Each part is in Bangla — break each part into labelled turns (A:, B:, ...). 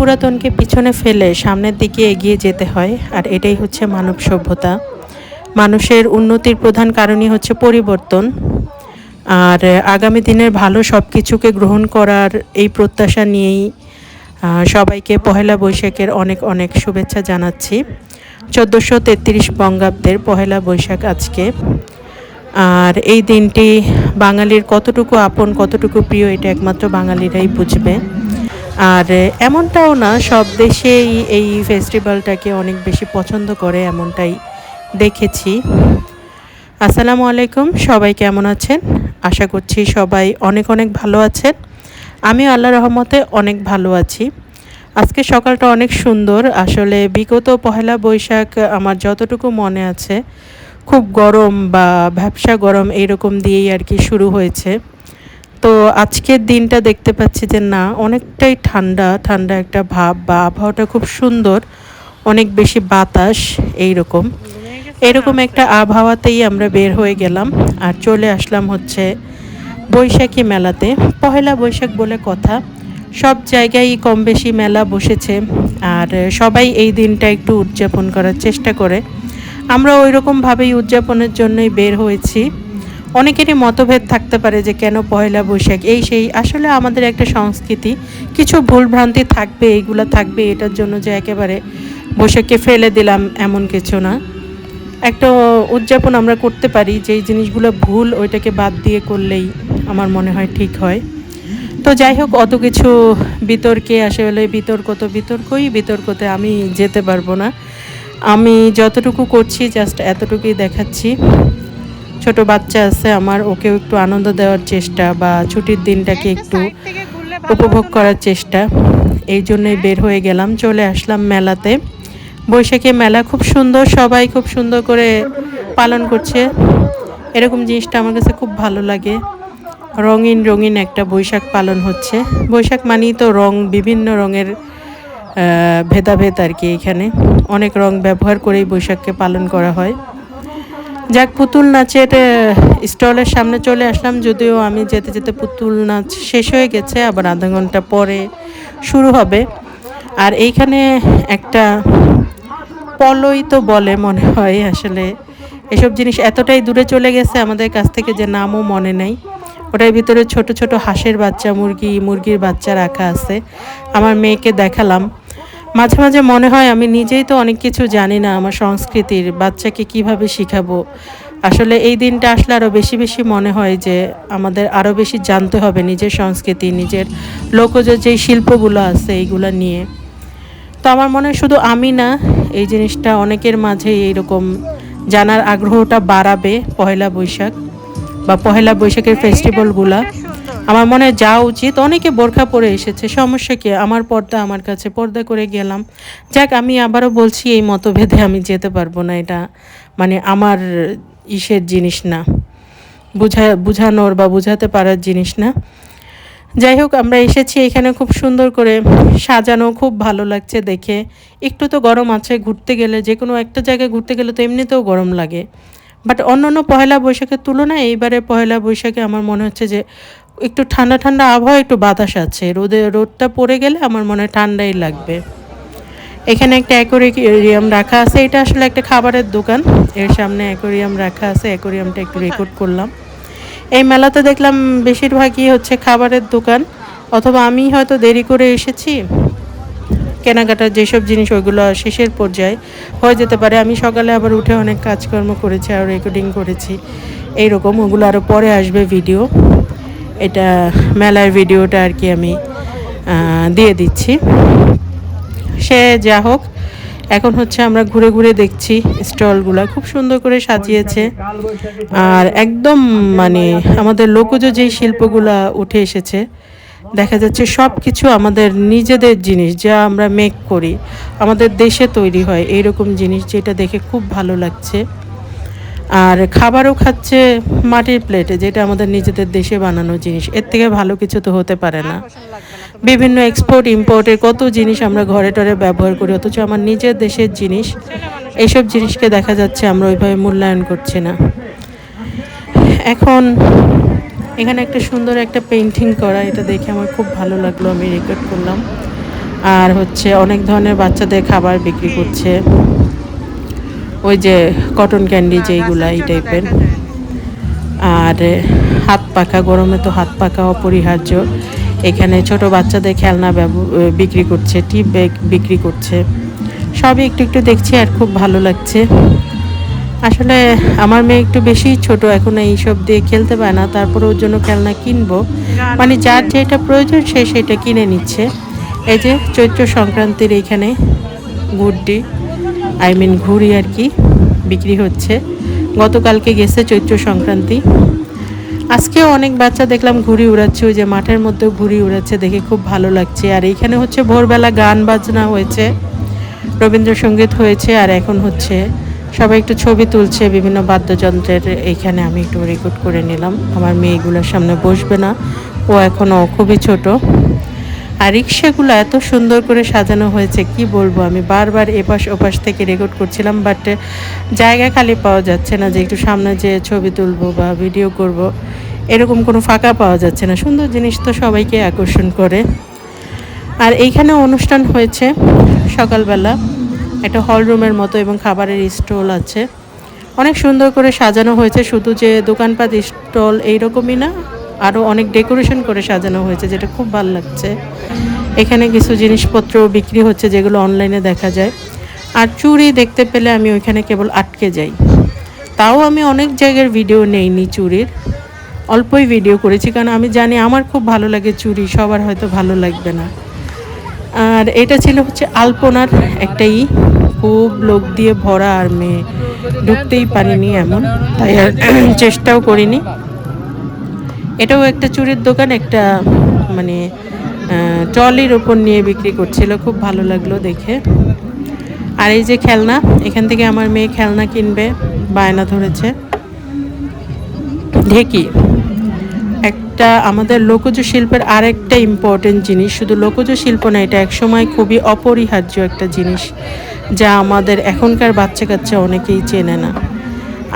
A: পুরাতনকে পিছনে ফেলে সামনের দিকে এগিয়ে যেতে হয়, আর এটাই হচ্ছে মানব সভ্যতা। মানুষের উন্নতির প্রধান কারণই হচ্ছে পরিবর্তন। আর আগামী দিনের ভালো সব কিছুকে গ্রহণ করার এই প্রত্যাশা নিয়েই সবাইকে পহেলা বৈশাখের অনেক অনেক শুভেচ্ছা জানাচ্ছি। 1433 বঙ্গাব্দের পহেলা বৈশাখ আজকে। আর এই দিনটি বাঙালির কতটুকু আপন, কতটুকু প্রিয়, এটা একমাত্র বাঙালিরাই বুঝবে। আর এমনটাও না সব দেশেই এই ফেস্টিভ্যালটাকে অনেক বেশি পছন্দ করে, এমনটাই দেখেছি। আসসালামু আলাইকুম, সবাই কেমন আছেন? আশা করছি সবাই অনেক অনেক ভালো আছেন। আমি আল্লাহর রহমতে অনেক ভালো আছি। আজকে সকালটা অনেক সুন্দর। আসলে বিগত পহেলা বৈশাখ আমার যতটুকু মনে আছে খুব গরম বা ভ্যাপসা গরম এইরকম দিয়েই আর কি শুরু হয়েছে। তো আজকের দিনটা দেখতে পাচ্ছি যে না, অনেকটাই ঠান্ডা ঠান্ডা একটা ভাব, বা আবহাওয়াটা খুব সুন্দর, অনেক বেশি বাতাস, এইরকম এরকম একটা আবহাওয়াতেই আমরা বের হয়ে গেলাম আর চলে আসলাম হচ্ছে বৈশাখী মেলাতে। পহেলা বৈশাখ বলে কথা, সব জায়গায় কম বেশি মেলা বসেছে, আর সবাই এই দিনটা একটু উদযাপন করার চেষ্টা করে। আমরা ওই রকমভাবেই উদযাপনের জন্যই বের হয়েছি। অনেকেরই মতভেদ থাকতে পারে যে কেন পয়লা বৈশাখ এই সেই, আসলে আমাদের একটা সংস্কৃতি, কিছু ভুলভ্রান্তি থাকবে, এইগুলো থাকবে, এটার জন্য যে একেবারে বৈশাখকে ফেলে দিলাম এমন কিছু না। একটা উদযাপন আমরা করতে পারি, যেই জিনিসগুলো ভুল ওইটাকে বাদ দিয়ে করলেই আমার মনে হয় ঠিক হয়। তো যাই হোক, অত কিছু বিতর্কে আসলে বিতর্কতে আমি যেতে পারবো না। আমি যতটুকু করছি জাস্ট এতটুকুই দেখাচ্ছি। ছোট বাচ্চা আছে আমার, ওকেও একটু আনন্দ দেওয়ার চেষ্টা, বা ছুটির দিনটাকে একটু উপভোগ করার চেষ্টা, এই জন্যই বের হয়ে গেলাম, চলে আসলাম মেলাতে। বৈশাখী মেলা খুব সুন্দর, সবাই খুব সুন্দর করে পালন করছে। এরকম জিনিসটা আমার কাছে খুব ভালো লাগে। রঙিন রঙিন একটা বৈশাখ পালন হচ্ছে। বৈশাখ মানেই তো রং, বিভিন্ন রঙের ভেদাভেদ আর কি। এখানে অনেক রং ব্যবহার করেই বৈশাখকে পালন করা হয়। যাক, পুতুল নাচের স্টলের সামনে চলে আসলাম, যদিও আমি যেতে যেতে পুতুল নাচ শেষ হয়ে গেছে, আবার আধা ঘন্টা পরে শুরু হবে। আর এইখানে একটা পলই তো বলে মনে হয়, আসলে এসব জিনিস এতটাই দূরে চলে গেছে আমাদের কাছ থেকে যে নামও মনে নেই। ওটার ভিতরে ছোট ছোট হাঁসের বাচ্চা, মুরগির বাচ্চা রাখা আছে। আমার মেয়েকে দেখালাম। মাঝে মাঝে মনে হয় আমি নিজেই তো অনেক কিছু জানি না, আমার সংস্কৃতির বাচ্চাকে কিভাবে শিখাবো। আসলে এই দিনটা আসলে আরও বেশি বেশি মনে হয় যে আমাদের আরও বেশি জানতে হবে নিজের সংস্কৃতি, নিজের লোকজ যেই শিল্পগুলো আছে এইগুলো নিয়ে। তো আমার মনে হয় শুধু আমি না, এই জিনিসটা অনেকের মাঝে এইরকম জানার আগ্রহটা বাড়াবে পহেলা বৈশাখ বা পহেলা বৈশাখের ফেস্টিভ্যালগুলা। আমার মনে হয় যাওয়া উচিত। অনেকে বোরখা পরে এসেছে, সমস্যা কি? আমার পর্দা আমার কাছে, পর্দা করে গেলাম। যাক, আমি আবারও বলছি এই মতভেদে আমি যেতে পারবো না, এটা মানে আমার ইসের জিনিস না, বুঝানোর বা বুঝাতে পারার জিনিস না। যাই হোক, আমরা এসেছি এখানে, খুব সুন্দর করে সাজানো, খুব ভালো লাগছে দেখে। একটু তো গরম আছে, ঘুরতে গেলে যে কোনো একটা জায়গায় ঘুরতে গেলে তো এমনিতেও গরম লাগে, বাট অন্যান্য পহেলা বৈশাখের তুলনায় এইবারে পহেলা বৈশাখে আমার মনে হচ্ছে যে একটু ঠান্ডা ঠান্ডা আবহাওয়া, একটু বাতাস আছে, রোদটা পড়ে গেলে আমার মনে হয় ঠান্ডাই লাগবে। এখানে একটা অ্যাকোয়ারিয়াম রাখা আছে, এটা আসলে একটা খাবারের দোকান, এর সামনে অ্যাকোয়ারিয়াম রাখা আছে, অ্যাকোয়ারিয়ামটা একটু রেকর্ড করলাম। এই মেলাতে দেখলাম বেশিরভাগই হচ্ছে খাবারের দোকান, অথবা আমি হয়তো দেরি করে এসেছি, কেনাকাটার যেসব জিনিস ওইগুলো শেষের পর্যায়ে হয়ে যেতে পারে। আমি সকালে আবার উঠে অনেক কাজকর্ম করেছি আর রেকর্ডিং করেছি, এইরকম ওগুলো আরও পরে আসবে ভিডিও। এটা মেলার ভিডিওটা আর কি আমি দিয়ে দিচ্ছি। সে যা হোক, এখন হচ্ছে আমরা ঘুরে ঘুরে দেখছি স্টলগুলো খুব সুন্দর করে সাজিয়েছে, আর একদম মানে আমাদের লোকজ যেই শিল্পগুলা উঠে এসেছে, দেখা যাচ্ছে সব কিছু আমাদের নিজেদের জিনিস, যা আমরা মেক করি, আমাদের দেশে তৈরি হয় এইরকম জিনিস, যেটা দেখে খুব ভালো লাগছে। আর খাবারও খাচ্ছে মাটির প্লেটে, যেটা আমাদের নিজেদের দেশে বানানো জিনিস, এর থেকে ভালো কিছু তো হতে পারে না। বিভিন্ন এক্সপোর্ট ইম্পোর্টের কত জিনিস আমরা ঘরে টরে ব্যবহার করি, অথচ আমার নিজের দেশের জিনিস, এইসব জিনিসকে দেখা যাচ্ছে আমরা ওইভাবে মূল্যায়ন করছি না। এখন এখানে একটা সুন্দর একটা পেইন্টিং করা, এটা দেখে আমার খুব ভালো লাগলো, আমি রেকর্ড করলাম। আর হচ্ছে অনেক ধরনের বাচ্চাদের খাবার বিক্রি করছে, ওই যে কটন ক্যান্ডি যেইগুলা এই টাইপের। আর হাত পাখা, গরমে তো হাত পাখা অপরিহার্য। এখানে ছোট বাচ্চাদের খেলনা বিক্রি করছে, টি ব্যাগ বিক্রি করছে, সবই একটু একটু দেখছি আর খুব ভালো লাগছে। আসলে আমার মেয়ে একটু বেশি ছোট, এখন এইসব দিয়ে খেলতে পারে না, তারপরে ওর জন্য খেলনা কিনবো, মানে যার যেটা প্রয়োজন সে সেটা কিনে নিচ্ছে। এই যে চৈত্র সংক্রান্তির এইখানে গুড্ডি, ঘুড়ি আর কি বিক্রি হচ্ছে। গতকালকে গেছে চৈত্র সংক্রান্তি, আজকেও অনেক বাচ্চা দেখলাম ঘুড়ি উড়াচ্ছে, ওই যে মাঠের মধ্যেও ঘুড়ি উড়াচ্ছে, দেখে খুব ভালো লাগছে। আর এইখানে হচ্ছে ভোরবেলা গান বাজনা হয়েছে, রবীন্দ্রসঙ্গীত হয়েছে, আর এখন হচ্ছে সবাই একটু ছবি তুলছে বিভিন্ন বাদ্যযন্ত্রের। এইখানে আমি একটু রেকর্ড করে নিলাম, আমার মেয়েগুলোর সামনে বসবে না, ও এখনও খুবই ছোট। আর রিক্সাগুলো এত সুন্দর করে সাজানো হয়েছে, কি বলবো, আমি বারবার এপাশ ওপাশ থেকে রেকর্ড করছিলাম, বাট জায়গা খালি পাওয়া যাচ্ছে না যে একটু সামনে যে ছবি তুলবো বা ভিডিও করব, এরকম কোনো ফাঁকা পাওয়া যাচ্ছে না। সুন্দর জিনিস তো সবাইকে আকর্ষণ করে। আর এইখানে অনুষ্ঠান হয়েছে সকালবেলা, একটা হল রুমের মতো, এবং খাবারের স্টল আছে, অনেক সুন্দর করে সাজানো হয়েছে। শুধু যে দোকানপাট স্টল এইরকমই না, আরও অনেক ডেকোরেশন করে সাজানো হয়েছে, যেটা খুব ভালো লাগছে। এখানে কিছু জিনিসপত্র বিক্রি হচ্ছে যেগুলো অনলাইনে দেখা যায়। আর চুড়ি দেখতে পেলে আমি ওইখানে কেবল আটকে যাই, তাও আমি অনেক জায়গার ভিডিও নেইনি চুড়ির, অল্পই ভিডিও করেছি, কারণ আমি জানি আমার খুব ভালো লাগে চুড়ি, সবার হয়তো ভালো লাগবে না। আর এটা ছিল হচ্ছে আলপনার একটাই, খুব লোক দিয়ে ভরা, আর মেয়ে ঢুকতেই পারিনি এমন, তাই আর চেষ্টাও করিনি। এটাও একটা চুড়ির দোকান, একটা মানে ট্রলির ওপর নিয়ে বিক্রি করছিল, খুব ভালো লাগলো দেখে। আর এই যে খেলনা, এখান থেকে আমার মেয়ে খেলনা কিনবে, বায়না ধরেছে। ঢেকি একটা আমাদের লোকজ শিল্পের আরেকটা ইম্পর্টেন্ট জিনিস, শুধু লোকজ শিল্প না, এটা একসময় খুবই অপরিহার্য একটা জিনিস, যা আমাদের এখনকার বাচ্চা কাচ্চা অনেকেই চেনে না।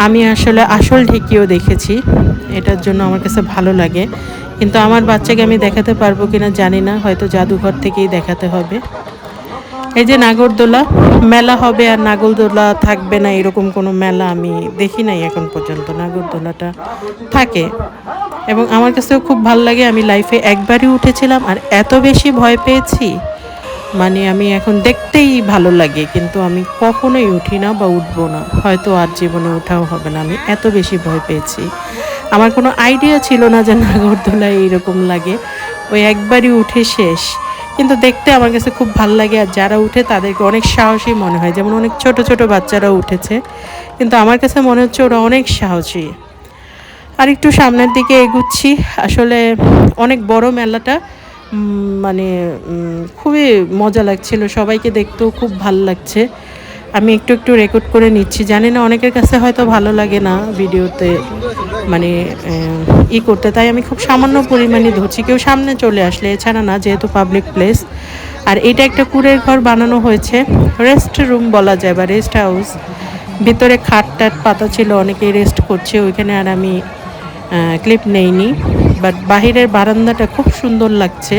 A: আমি আসলে আসল ঢেকিও দেখেছি, এটার জন্য আমার কাছে ভালো লাগে, কিন্তু আমার বাচ্চাকে আমি দেখাতে পারবো কিনা জানি না, হয়তো জাদুঘর থেকেই দেখাতে হবে। এই যে নাগরদোলা মেলা হবে, আর নাগরদোলা থাকবে না এরকম কোনো মেলা আমি দেখি নাই এখন পর্যন্ত। নাগরদোলাটা থাকে, এবং আমার কাছেও খুব ভালো লাগে। আমি লাইফে একবারই উঠেছিলাম, আর এত বেশি ভয় পেয়েছি, মানে আমি এখন দেখতেই ভালো লাগে, কিন্তু আমি কখনোই উঠি না বা উঠবো না, হয়তো আর জীবনে ওঠাও হবে না, আমি এত বেশি ভয় পেয়েছি। আমার কোনো আইডিয়া ছিল না যে নাগরদোলায় এইরকম লাগে, ওই একবারই উঠে শেষ। কিন্তু দেখতে আমার কাছে খুব ভালো লাগে, আর যারা উঠে তাদেরকে অনেক সাহসী মনে হয়, যেমন অনেক ছোট ছোট বাচ্চারা উঠেছে, কিন্তু আমার কাছে মনে হচ্ছে ওরা অনেক সাহসী। আর একটু সামনের দিকে এগুচ্ছি, আসলে অনেক বড় মেলাটা, মানে খুবই মজা লাগছিল, সবাইকে দেখতেও খুব ভালো লাগছে। আমি একটু একটু রেকর্ড করে নিচ্ছি, জানি না অনেকের কাছে হয়তো ভালো লাগে না ভিডিওতে মানে করতে, তাই আমি খুব সামান্য পরিমাণে ধরছি, কেউ সামনে চলে আসলে, এছাড়া না, যেহেতু পাবলিক প্লেস। আর এটা একটা কুড়ের ঘর বানানো হয়েছে, রেস্ট রুম বলা যায় বা রেস্ট হাউস, ভিতরে খাট টাট পাতা ছিল, অনেকেই রেস্ট করছে ওইখানে, আর আমি ক্লিপ নেইনি। বাট বাহিরের বারান্দাটা খুব সুন্দর লাগছে,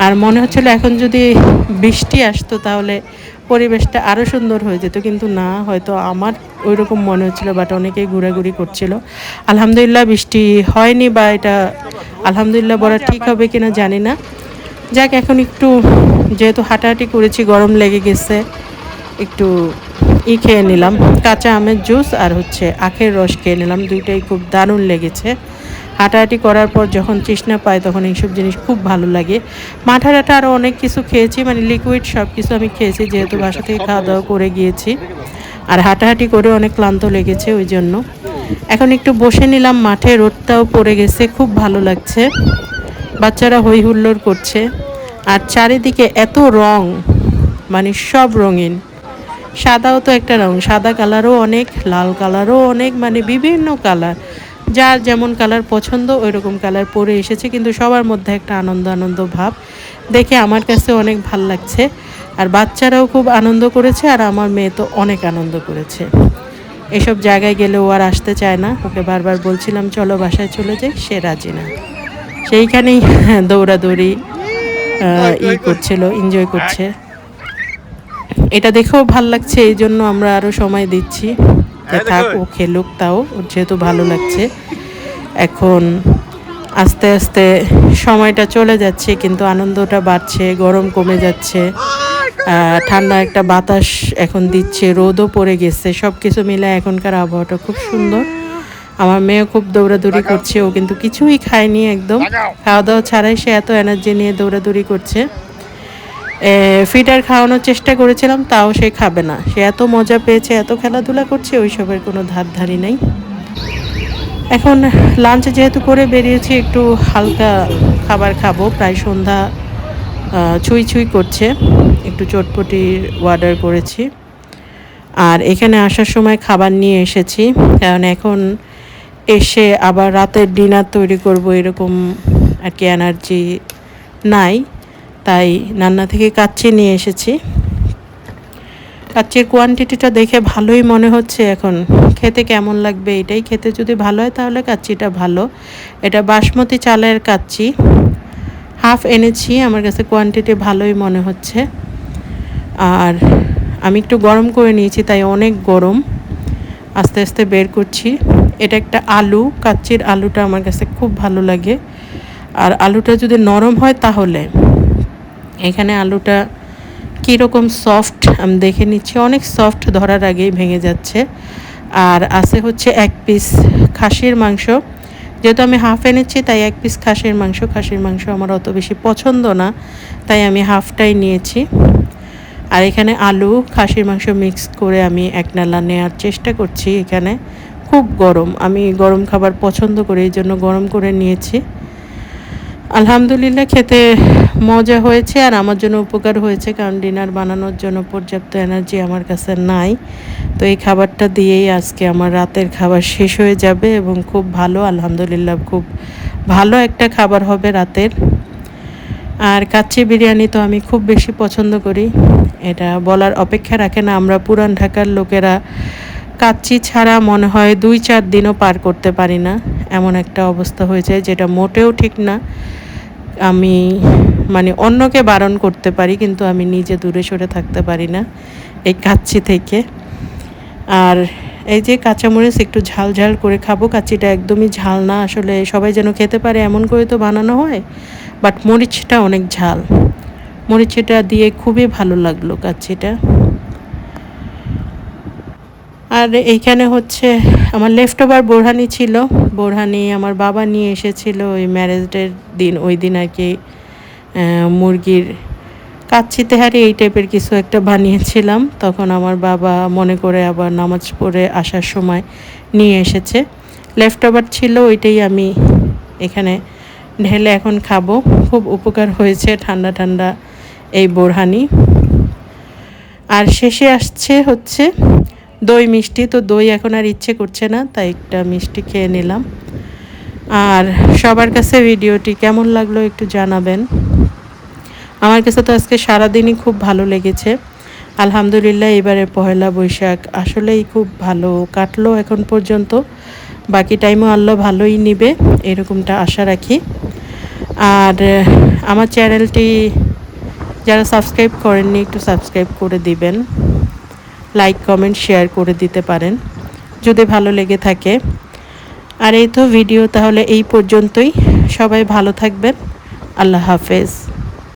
A: আর মনে হচ্ছিল এখন যদি বৃষ্টি আসতো তাহলে পরিবেশটা আরও সুন্দর হয়ে যেত, কিন্তু না, হয়তো আমার ওই রকম মনে হচ্ছিল, বাট অনেকেই ঘোরাঘুরি করছিল। আলহামদুলিল্লাহ বৃষ্টি হয়নি, বা এটা আলহামদুলিল্লাহ বলা ঠিক হবে কিনা জানি না। যাক, এখন একটু যেহেতু হাঁটাহাঁটি করেছি, গরম লেগে গেছে, একটু খেয়ে নিলাম, কাঁচা আমের জুস আর হচ্ছে আখের রস খেয়ে নিলাম, দুইটাই খুব দারুণ লেগেছে। হাঁটাহাঁটি করার পর যখন তৃষ্ণা পায় তখন এইসব জিনিস খুব ভালো লাগে। মাঠাটা আরও অনেক কিছু খেয়েছি, মানে লিকুইড সব কিছু আমি খেয়েছি, যেহেতু বাসা থেকে খাওয়া দাওয়া করে গিয়েছি, আর হাঁটাহাঁটি করে অনেক ক্লান্ত লেগেছে, ওই জন্য এখন একটু বসে নিলাম মাঠে, রোদটাও পড়ে গেছে, খুব ভালো লাগছে, বাচ্চারা হই হুল্লোড় করছে, আর চারিদিকে এত রং, মানে সব রঙিন, সাদাও তো একটা রং, সাদা কালারও অনেক, লাল কালারও অনেক, মানে বিভিন্ন কালার, যার যেমন কালার পছন্দ ওই রকম কালার পরে এসেছে, কিন্তু সবার মধ্যে একটা আনন্দ আনন্দ ভাব, দেখে আমার কাছে অনেক ভাল লাগছে। আর বাচ্চারাও খুব আনন্দ করেছে, আর আমার মেয়ে তো অনেক আনন্দ করেছে। এসব জায়গায় গেলে ও আর আসতে চায় না, ওকে বারবার বলছিলাম চলো বাসায় চলে যাই, সে রাজি না, সেইখানেই দৌড়াদৌড়ি, করছিল, এনজয় করছে। এটা দেখেও ভাল লাগছে, এই জন্য আমরা আরও সময় দিচ্ছি যে থাক, ও খেলুক, তাও ওর যেহেতু ভালো লাগছে। এখন আস্তে আস্তে সময়টা চলে যাচ্ছে, কিন্তু আনন্দটা বাড়ছে, গরম কমে যাচ্ছে, ঠান্ডা একটা বাতাস এখন দিচ্ছে, রোদও পড়ে গেছে, সব কিছু মিলে এখনকার আবহাওয়াটা খুব সুন্দর। আমার মেয়ে খুব দৌড়াদৌড়ি করছে, ও কিন্তু কিছুই খায়নি, একদম খাওয়া দাওয়া ছাড়াই সে এত এনার্জি নিয়ে দৌড়াদৌড়ি করছে। ফিডার খাওয়ানোর চেষ্টা করেছিলাম, তাও সে খাবে না। সে এত মজা পেয়েছে, এত খেলাধুলা করছে, ওইসবের কোনো ধারধারি নেই। এখন লাঞ্চ যেহেতু করে বেরিয়েছি, একটু হালকা খাবার খাবো, প্রায় সন্ধ্যা ছুঁই ছুঁই করছে, একটু চটপটির অর্ডার করেছি। আর এখানে আসার সময় খাবার নিয়ে এসেছি, কারণ এখন এসে আবার রাতের ডিনার তৈরি করব এরকম আর কি এনার্জি নাই, তাই রান্না থেকে কাচ্চি নিয়ে এসেছি। কাচ্চির কোয়ান্টিটিটা দেখে ভালোই মনে হচ্ছে, এখন খেতে কেমন লাগবে এটাই, খেতে যদি ভালো হয় তাহলে কাচ্চিটা ভালো। এটা বাসমতি চালের কাচ্চি, হাফ এনেছি, আমার কাছে কোয়ান্টিটি ভালোই মনে হচ্ছে। আর আমি একটু গরম করে নিয়েছি, তাই অনেক গরম, আস্তে আস্তে বের করছি। এটা একটা আলু, কাচ্চির আলুটা আমার কাছে খুব ভালো লাগে। আর আলুটা যদি নরম হয় তাহলে, এখানে আলুটা কীরকম সফট আমি দেখে নিচ্ছি, অনেক সফট, ধরার আগেই ভেঙে যাচ্ছে। আর আছে হচ্ছে এক পিস খাসির মাংস, যেহেতু আমি হাফ এনেছি তাই এক পিস খাসির মাংস আমার অত বেশি পছন্দ না, তাই আমি হাফটাই নিয়েছি। আর এখানে আলু খাসির মাংস মিক্স করে আমি এক নালা নেওয়ার চেষ্টা করছি। এখানে খুব গরম, আমি গরম খাবার পছন্দ করি, এই জন্য গরম করে নিয়েছি। আলহামদুলিল্লাহ খেতে মজা হয়েছে, আর আমার জন্য উপকার হয়েছে, কারণ ডিনার বানানোর জন্য পর্যাপ্ত এনার্জি আমার কাছে নাই। তো এই খাবারটা দিয়েই আজকে আমার রাতের খাবার শেষ হয়ে যাবে, এবং খুব ভালো, আলহামদুলিল্লাহ খুব ভালো একটা খাবার হবে রাতের। আর কাচ্চি বিরিয়ানি তো আমি খুব বেশি পছন্দ করি, এটা বলার অপেক্ষা রাখে না। আমরা পুরান ঢাকার লোকেরা কাচ্চি ছাড়া মনে হয় 2-4 দিনও পার করতে পারি না, এমন একটা অবস্থা হয়ে যায়, যেটা মোটেও ঠিক না। আমি মানে অন্যকে বারণ করতে পারি, কিন্তু আমি নিজে দূরে সরে থাকতে পারি না এই কাচ্চি থেকে। আর এই যে কাঁচামরিচ একটু ঝাল ঝাল করে খাবো, কাচ্চিটা একদমই ঝাল না, আসলে সবাই যেন খেতে পারে এমন করে তো বানানো হয়, বাট মরিচটা অনেক ঝাল, মরিচটা দিয়ে খুবই ভালো লাগলো কাচ্চিটা। আর এইখানে হচ্ছে আমার লেফট ওভার বোরহানি ছিল, বোরহানি আমার বাবা নিয়ে এসেছিল ওই ম্যারেজ ডের দিন, ওই দিন আর কি মুরগির কাচ্চি তেহারি এই টাইপের কিছু একটা বানিয়েছিলাম, তখন আমার বাবা মনে করে আবার নামাজ পড়ে আসার সময় নিয়ে এসেছে, লেফট ওভার ছিল, ওইটাই আমি এখানে ঢেলে এখন খাবো। খুব উপকার হয়েছে ঠান্ডা ঠান্ডা এই বোরহানি। আর শেষে আসছে হচ্ছে দই মিষ্টি, তো দই এখন আর ইচ্ছে করছে না, তাই একটা মিষ্টি খেয়ে নিলাম। আর সবার কাছে ভিডিওটি কেমন লাগলো একটু জানাবেন। আমার কাছে তো আজকে সারাদিনই খুব ভালো লেগেছে, আলহামদুলিল্লাহ। এবারে পয়লা বৈশাখ আসলেই খুব ভালো কাটলো এখন পর্যন্ত, বাকি টাইমও আল্লাহ ভালোই নিবে এরকমটা আশা রাখি। আর আমার চ্যানেলটি যারা সাবস্ক্রাইব করেননি একটু সাবস্ক্রাইব করে দিবেন, লাইক কমেন্ট শেয়ার করে দিতে পারেন যদি ভালো লেগে থাকে। আর এই তো ভিডিও তাহলে এই পর্যন্তই, সবাই ভালো থাকবেন, আল্লাহ হাফেজ।